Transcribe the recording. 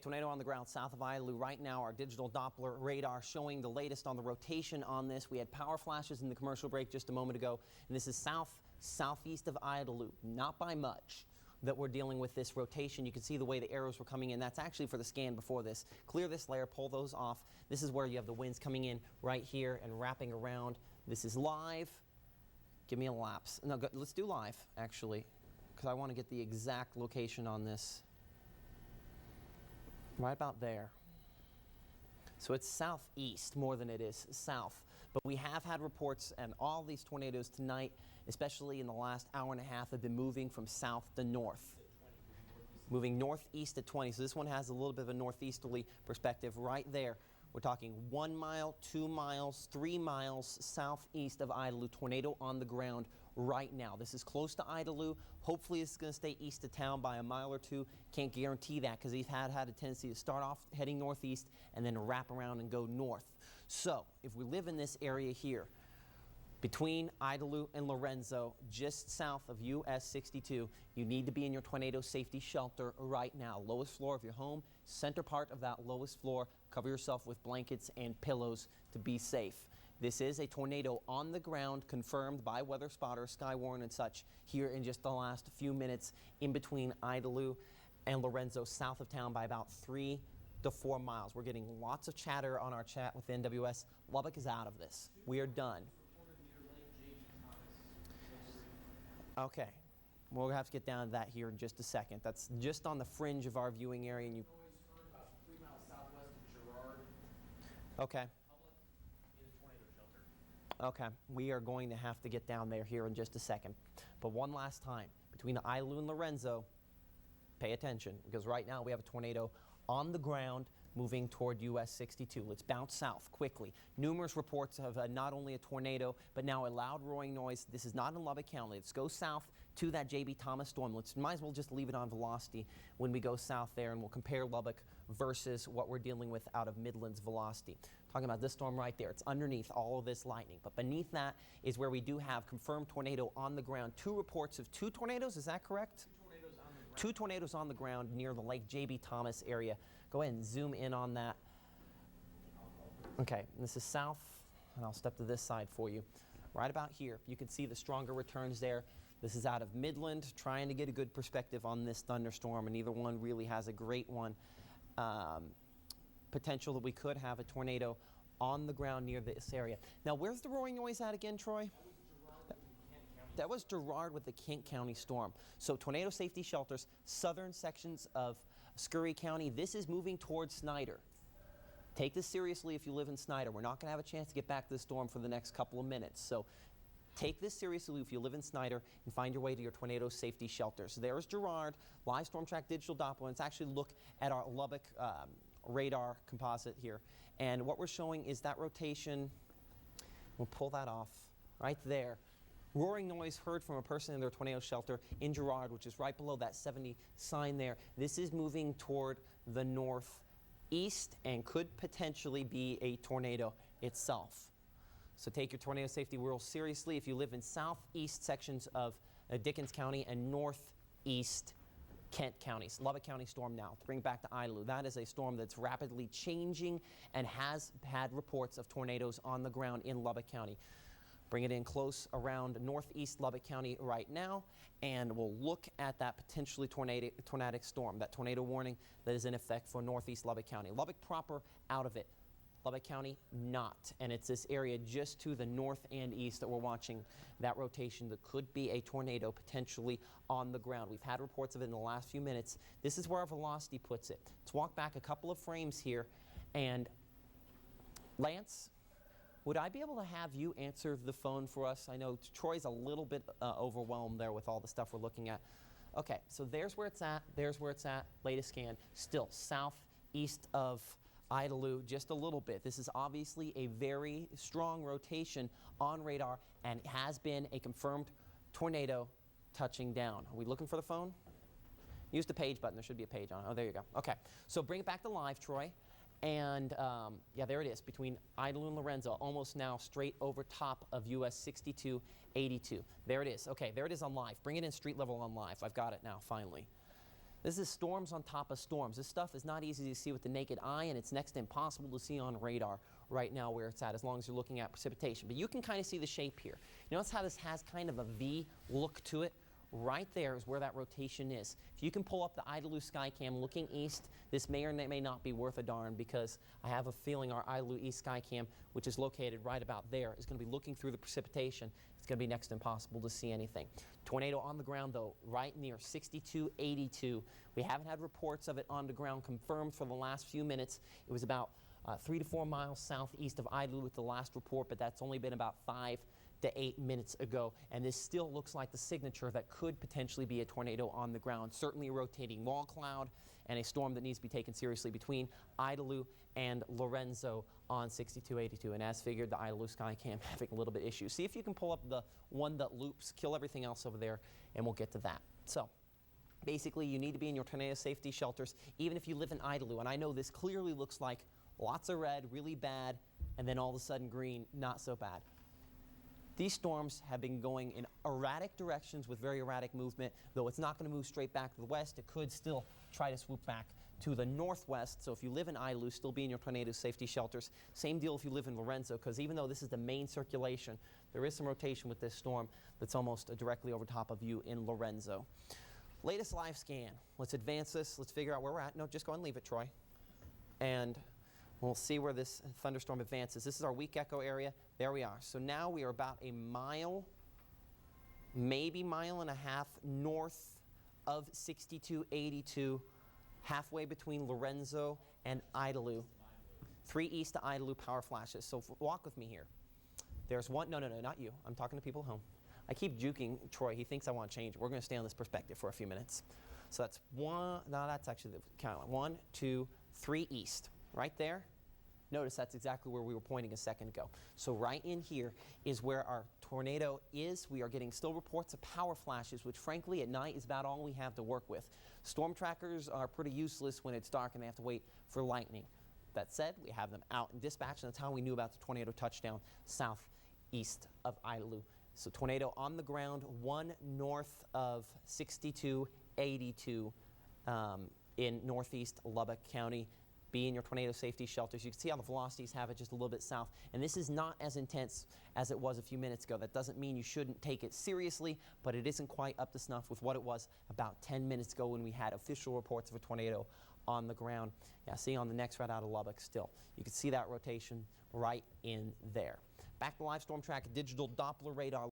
Tornado on the ground south of Idalou right now. Our digital Doppler radar showing the latest on the rotation on this. We had power flashes in the commercial break just a moment ago, and this is southeast of Idalou, not by much that we're dealing with this rotation. You can see the way the arrows were coming in. That's actually for the scan before this. Clear this layer, pull those off. This is where you have the winds coming in right here and wrapping around. This is live. Give me a lapse. No, let's do live, actually, because I want to get the exact location on this. Right about there. So it's southeast more than it is south. But we have had reports, and all these tornadoes tonight, especially in the last hour and a half, have been moving from south to north. Moving northeast at 20. So this one has a little bit of a northeasterly perspective right there. We're talking 1 mile, 2 miles, 3 miles southeast of Idalou. Tornado on the ground right now. This is close to Idalou. Hopefully it's going to stay east of town by a mile or two. Can't guarantee that because he's had a tendency to start off heading northeast and then wrap around and go north. So if we live in this area here, between Idalou and Lorenzo, just south of US 62, you need to be in your tornado safety shelter right now. Lowest floor of your home, center part of that lowest floor. Cover yourself with blankets and pillows to be safe. This is a tornado on the ground confirmed by weather spotters, Skywarn and such, here in just the last few minutes in between Idalou and Lorenzo, south of town by about 3 to 4 miles. We're getting lots of chatter on our chat with NWS. Lubbock is out of this. We are done. Okay, we'll have to get down to that here in just a second. That's just on the fringe of our viewing area. And you heard about 3 miles southwest of Girard. Okay. Public in a tornado shelter. Okay, we are going to have to get down there here in just a second. But one last time, between Idalou and Lorenzo, pay attention, because right now we have a tornado on the ground moving toward US 62. Let's bounce south quickly. Numerous reports of not only a tornado, but now a loud roaring noise. This is not in Lubbock County. Let's go south to that J.B. Thomas storm. Might as well just leave it on velocity when we go south there, and we'll compare Lubbock versus what we're dealing with out of Midland's velocity. Talking about this storm right there. It's underneath all of this lightning. But beneath that is where we do have confirmed tornado on the ground. 2 reports of 2 tornadoes. Is that correct? 2 tornadoes on the ground near the Lake J.B. Thomas area. Go ahead and zoom in on that. Okay, this is south, and I'll step to this side for you. Right about here, you can see the stronger returns there. This is out of Midland, trying to get a good perspective on this thunderstorm, and either one really has a great one. Potential that we could have a tornado on the ground near this area. Now, where's the roaring noise at again, Troy? That was Girard with the Kent County storm. So tornado safety shelters, southern sections of Scurry County. This is moving towards Snyder. Take this seriously if you live in Snyder. We're not going to have a chance to get back to the storm for the next couple of minutes. So take this seriously if you live in Snyder and find your way to your tornado safety shelters. There's Girard, live storm track digital Doppler. Let's actually look at our Lubbock radar composite here. And what we're showing is that rotation. We'll pull that off right there. Roaring noise heard from a person in their tornado shelter in Girard, which is right below that 70 sign there. This is moving toward the northeast and could potentially be a tornado itself. So take your tornado safety rules seriously if you live in southeast sections of Dickens County and northeast Kent counties. Lubbock County storm now. To bring back to Idalou, that is a storm that's rapidly changing and has had reports of tornadoes on the ground in Lubbock County. Bring it in close around northeast Lubbock County right now, and we'll look at that potentially tornadic storm, that tornado warning that is in effect for northeast Lubbock County. Lubbock proper out of it. Lubbock County not, and it's this area just to the north and east that we're watching that rotation that could be a tornado potentially on the ground. We've had reports of it in the last few minutes. This is where our velocity puts it. Let's walk back a couple of frames here, and Lance, would I be able to have you answer the phone for us? I know Troy's a little bit overwhelmed there with all the stuff we're looking at. Okay, so there's where it's at. There's where it's at. Latest scan. Still southeast of Idalou just a little bit. This is obviously a very strong rotation on radar and has been a confirmed tornado touching down. Are we looking for the phone? Use the page button. There should be a page on it. Oh, there you go. Okay, so bring it back to live, Troy. And yeah, there it is, between Idalou and Lorenzo, almost now straight over top of US 6282. There it is. Okay, there it is on live. Bring it in street level on live. I've got it now, finally. This is storms on top of storms. This stuff is not easy to see with the naked eye, and it's next to impossible to see on radar right now where it's at, as long as you're looking at precipitation. But you can kind of see the shape here. You notice how this has kind of a V look to it? Right there is where that rotation is. If you can pull up the IDALU Skycam looking east, this may or may not be worth a darn, because I have a feeling our IDALU East Skycam, which is located right about there, is going to be looking through the precipitation. It's going to be next to impossible to see anything. Tornado on the ground, though, right near 6282. We haven't had reports of it on the ground confirmed for the last few minutes. It was about 3 to 4 miles southeast of IDALU with the last report, but that's only been about 5 to 8 minutes ago, and this still looks like the signature that could potentially be a tornado on the ground. Certainly a rotating wall cloud and a storm that needs to be taken seriously between IDALU and Lorenzo on 6282. And as figured, the IDALU Skycam having a little bit issue. See if you can pull up the one that loops, kill everything else over there, and we'll get to that. So basically, you need to be in your tornado safety shelters, even if you live in IDALU. And I know this clearly looks like lots of red, really bad, and then all of a sudden green, not so bad. These storms have been going in erratic directions with very erratic movement. Though it's not going to move straight back to the west, it could still try to swoop back to the northwest. So if you live in IDALU, still be in your tornado safety shelters. Same deal if you live in Lorenzo, because even though this is the main circulation, there is some rotation with this storm that's almost directly over top of you in Lorenzo. Latest live scan. Let's advance this. Let's figure out where we're at. No, just go and leave it, Troy. And we'll see where this thunderstorm advances. This is our weak echo area. There we are. So now we are about a mile, maybe mile and a half north of 6282, halfway between Lorenzo and IDALU. 3 east to IDALU power flashes. So walk with me here. There's one, no, not you. I'm talking to people at home. I keep juking Troy. He thinks I want to change it. We're going to stay on this perspective for a few minutes. So that's one, no, that's actually the count. 1, 2, 3 east. Right there, notice that's exactly where we were pointing a second ago. So right in here is where our tornado is. We are getting still reports of power flashes, which frankly at night is about all we have to work with. Storm trackers are pretty useless when it's dark and they have to wait for lightning. That said, we have them out in dispatch, and that's how we knew about the tornado touchdown southeast of IDALU. So tornado on the ground, 1 north of 6282 in northeast Lubbock County. Be in your tornado safety shelters. You can see how the velocities have it just a little bit south. And this is not as intense as it was a few minutes ago. That doesn't mean you shouldn't take it seriously, but it isn't quite up to snuff with what it was about 10 minutes ago when we had official reports of a tornado on the ground. Yeah, see on the nexrad out of Lubbock still. You can see that rotation right in there. Back to live storm track, digital Doppler radar.